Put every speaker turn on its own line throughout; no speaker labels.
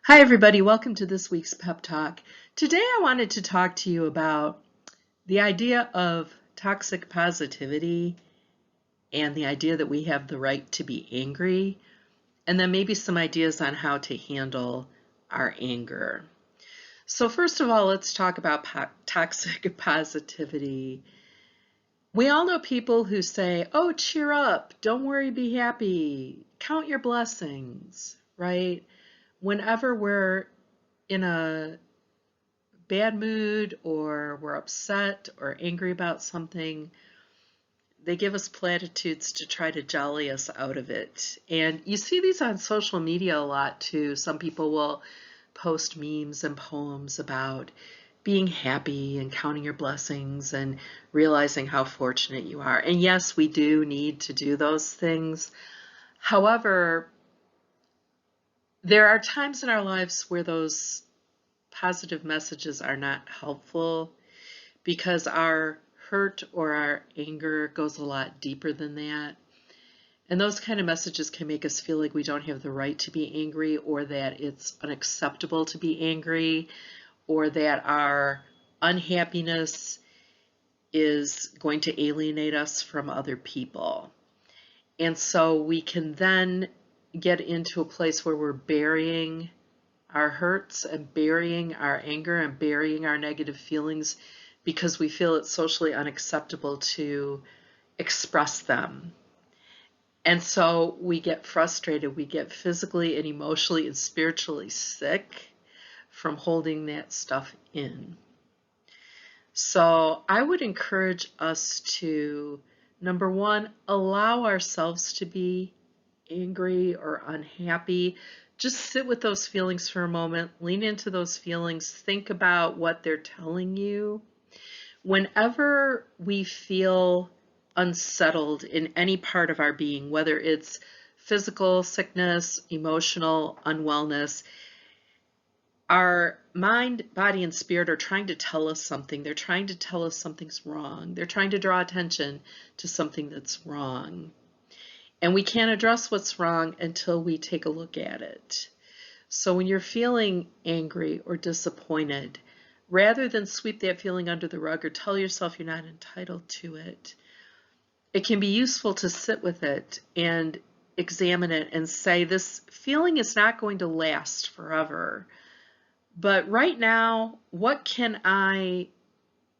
Hi, everybody. Welcome to this week's Pep Talk. Today, I wanted to talk to you about the idea of toxic positivity and the idea that we have the right to be angry, and then maybe some ideas on how to handle our anger. So, first of all, let's talk about toxic positivity. We all know people who say, "Oh, cheer up, don't worry, be happy, count your blessings," right? Whenever we're in a bad mood or we're upset or angry about something, they give us platitudes to try to jolly us out of it. And you see these on social media a lot too. Some people will post memes and poems about being happy and counting your blessings and realizing how fortunate you are. And yes, we do need to do those things. However, there are times in our lives where those positive messages are not helpful because our hurt or our anger goes a lot deeper than that. And those kind of messages can make us feel like we don't have the right to be angry, or that it's unacceptable to be angry, or that our unhappiness is going to alienate us from other people. And so we can then get into a place where we're burying our hurts and burying our anger and burying our negative feelings because we feel it's socially unacceptable to express them. And so we get frustrated, we get physically and emotionally and spiritually sick from holding that stuff in. So I would encourage us to, number one, allow ourselves to be angry or unhappy. Just sit with those feelings for a moment, lean into those feelings, think about what they're telling you. Whenever we feel unsettled in any part of our being, whether it's physical sickness, emotional unwellness, our mind, body, and spirit are trying to tell us something. They're trying to tell us something's wrong. They're trying to draw attention to something that's wrong. And we can't address what's wrong until we take a look at it. So when you're feeling angry or disappointed, rather than sweep that feeling under the rug or tell yourself you're not entitled to it, it can be useful to sit with it and examine it and say, this feeling is not going to last forever. But right now, what can I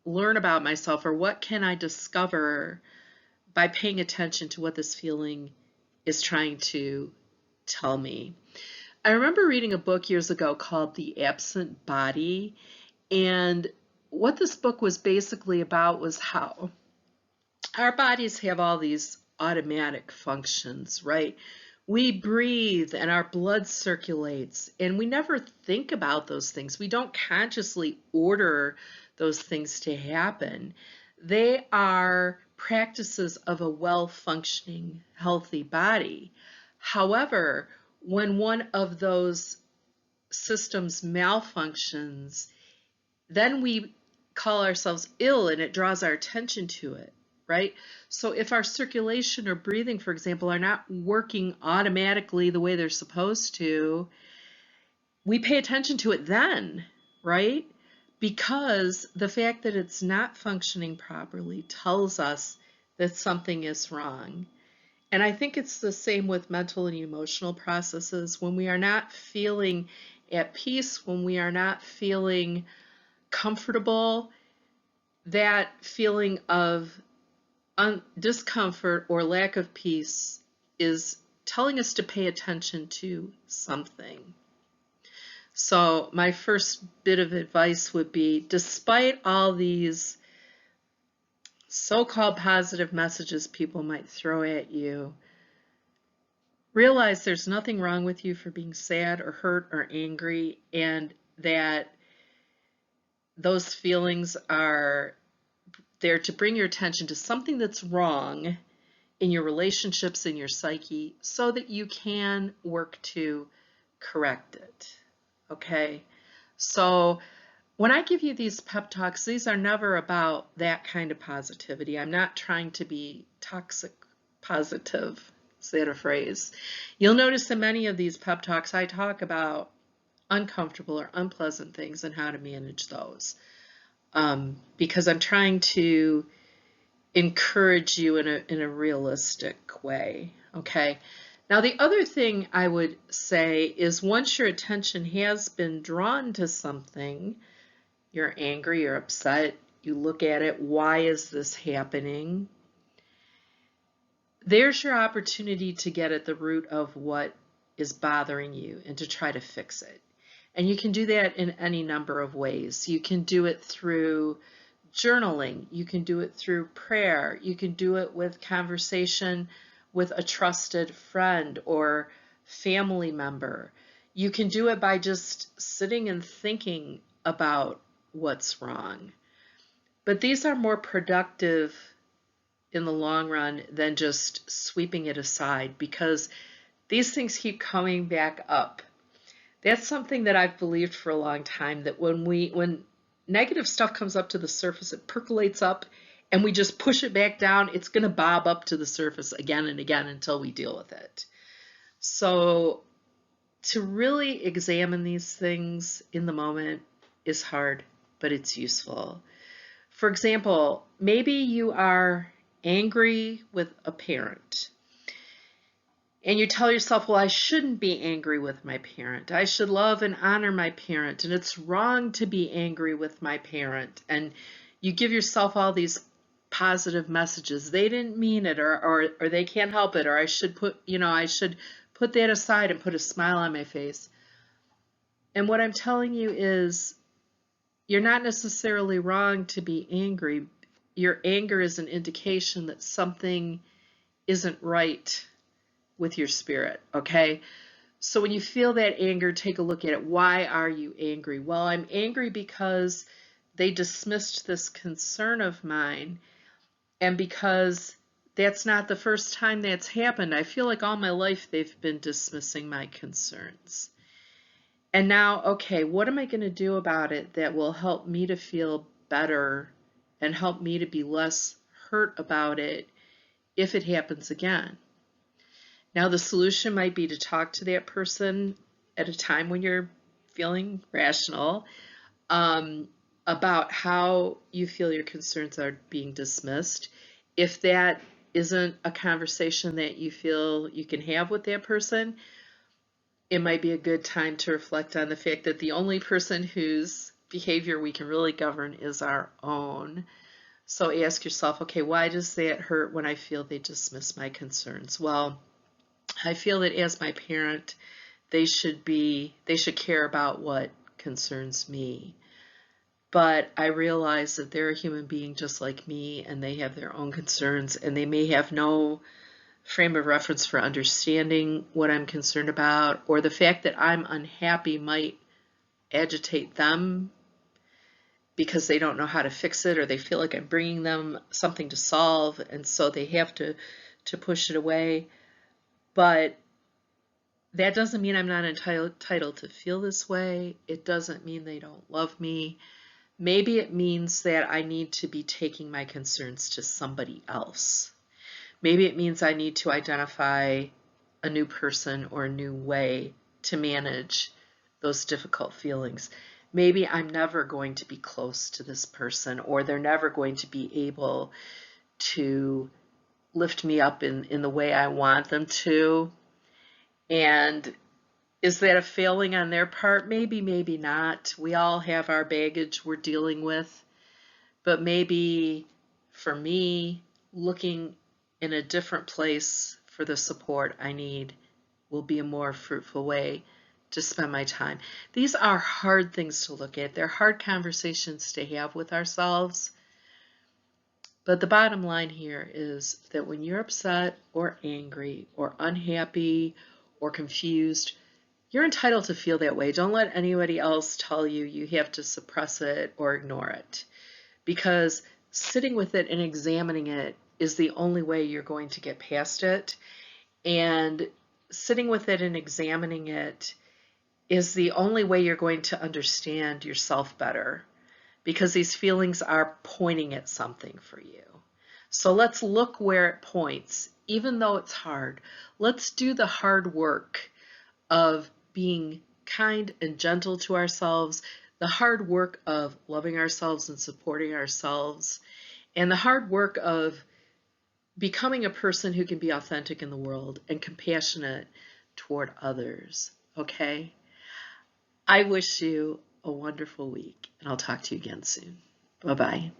learn about myself, or what can I discover by paying attention to what this feeling is trying to tell me? I remember reading a book years ago called The Absent Body, and what this book was basically about was how our bodies have all these automatic functions, right? We breathe and our blood circulates, and we never think about those things. We don't consciously order those things to happen. They are practices of a well-functioning, healthy body. However, when one of those systems malfunctions, then we call ourselves ill and it draws our attention to it, right? So if our circulation or breathing, for example, are not working automatically the way they're supposed to, we pay attention to it then, right? Because the fact that it's not functioning properly tells us that something is wrong. And I think it's the same with mental and emotional processes. When we are not feeling at peace, when we are not feeling comfortable, that feeling of discomfort or lack of peace is telling us to pay attention to something. So my first bit of advice would be, despite all these so-called positive messages people might throw at you, realize there's nothing wrong with you for being sad or hurt or angry, and that those feelings are there to bring your attention to something that's wrong in your relationships, in your psyche, so that you can work to correct it. Okay? So when I give you these pep talks, these are never about that kind of positivity. I'm not trying to be toxic positive. Is that a phrase? You'll notice in many of these pep talks, I talk about uncomfortable or unpleasant things and how to manage those. Because I'm trying to encourage you in a realistic way, okay? Now, the other thing I would say is once your attention has been drawn to something, you're angry, you're upset, you look at it, why is this happening? There's your opportunity to get at the root of what is bothering you and to try to fix it. And you can do that in any number of ways. You can do it through journaling. You can do it through prayer. You can do it with conversation with a trusted friend or family member. You can do it by just sitting and thinking about what's wrong. But these are more productive in the long run than just sweeping it aside, because these things keep coming back up. That's something that I've believed for a long time, that when negative stuff comes up to the surface, it percolates up and we just push it back down, it's going to bob up to the surface again and again until we deal with it. So to really examine these things in the moment is hard, but it's useful. For example, maybe you are angry with a parent and you tell yourself, well, I shouldn't be angry with my parent. I should love and honor my parent, and it's wrong to be angry with my parent. And you give yourself all these positive messages. They didn't mean it, or they can't help it, or I should put that aside and put a smile on my face. And what I'm telling you is you're not necessarily wrong to be angry. Your anger is an indication that something isn't right with your spirit, okay? So when you feel that anger, take a look at it. Why are you angry? Well, I'm angry because they dismissed this concern of mine, and because that's not the first time that's happened. I feel like all my life they've been dismissing my concerns. And now, okay, what am I going to do about it that will help me to feel better and help me to be less hurt about it if it happens again? Now, the solution might be to talk to that person at a time when you're feeling rational about how you feel your concerns are being dismissed. If that isn't a conversation that you feel you can have with that person, it might be a good time to reflect on the fact that the only person whose behavior we can really govern is our own. So ask yourself, okay, why does that hurt when I feel they dismiss my concerns? Well, I feel that as my parent, they should care about what concerns me. But I realize that they're a human being just like me, and they have their own concerns, and they may have no frame of reference for understanding what I'm concerned about, or the fact that I'm unhappy might agitate them because they don't know how to fix it, or they feel like I'm bringing them something to solve, and so they have to push it away. But that doesn't mean I'm not entitled to feel this way. It doesn't mean they don't love me. Maybe it means that I need to be taking my concerns to somebody else. Maybe it means I need to identify a new person or a new way to manage those difficult feelings. Maybe I'm never going to be close to this person, or they're never going to be able to lift me up in the way I want them to. And is that a failing on their part? Maybe, maybe not. We all have our baggage we're dealing with. But maybe for me, looking in a different place for the support I need will be a more fruitful way to spend my time. These are hard things to look at. They're hard conversations to have with ourselves. But the bottom line here is that when you're upset or angry or unhappy or confused, you're entitled to feel that way. Don't let anybody else tell you you have to suppress it or ignore it, because sitting with it and examining it is the only way you're going to get past it. And sitting with it and examining it is the only way you're going to understand yourself better, because these feelings are pointing at something for you. So let's look where it points, even though it's hard. Let's do the hard work of being kind and gentle to ourselves, the hard work of loving ourselves and supporting ourselves, and the hard work of becoming a person who can be authentic in the world and compassionate toward others. Okay? I wish you a wonderful week, and I'll talk to you again soon. Bye-bye.